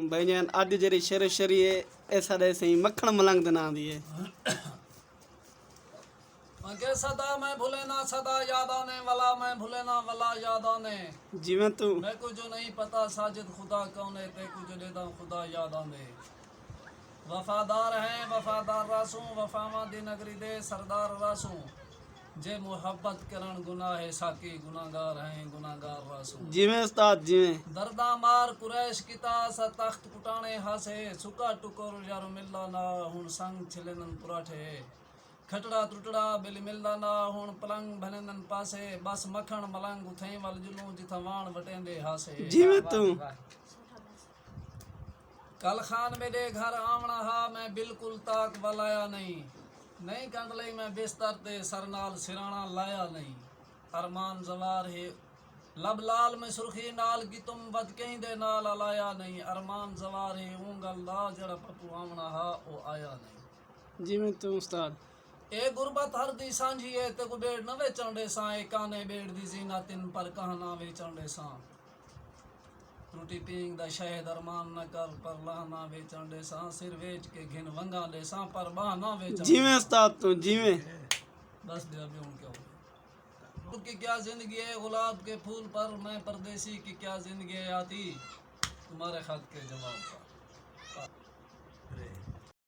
भाई जान अज जी शेर शरी है ए साडे सही मक्खन मलंग दे नाम दी है के सदा मैं भूले ना सदा याद आने वाला मैं भूले ना वाला याद आने जिवें तू मैं को जो नहीं पता साजिद खुदा कौन है ते को जो लेदा खुदा याद आने वफादार हैं वफादार रासूं वफावा दी नगरी दे सरदार रासूं जे मोहब्बत करन गुनाह है साकी गुनाहगार हैं गुनाहगार रासूं जिवें उस्ताद जिवें दर्दा मार कुरैश किता सा तख्त कुटाने हासे सुका टुकर यार मिलदा ना हुन संग छिलेनन पुराठे खटड़ा टुटड़ा बिल मिलदा ना हुन पलंग भननन पासे बस मखण मलंग उथई वल जुलू जिथा वाण वटेंदे हासे जिवें तू कल खान मेरे घर आवना हा मैं बिल्कुल ताक वलाया नहीं कंड लई मैं बिस्तर ते सरनाल सिराना लाया नहीं अरमान जवार है लब लाल में सुर्खी नाल की तुम बद कहीं दे नाल अलाया नहीं अरमान जवार है ऊंगल दा जड़ा पप्पू आवना हा ओ आया नहीं जिवें तू उस्ताद ए गुरबत हर दी सांझी है ते को बेड़ न वेचण दे सा ए काने बेड़ दी जीना तिन पर कहना वेचण दे सा रोटी पींग दा शहद अरमान न कर पर लाना वेचण दे सा सिर वेच के घिन वंगा दे सा पर बहाना वेचण जिवें उस्ताद तू जिवें बस दे अभी उन क्या हो की क्या जिंदगी है गुलाब के फूल पर मैं परदेसी की क्या जिंदगी है आती तुम्हारे खत के जवाब पर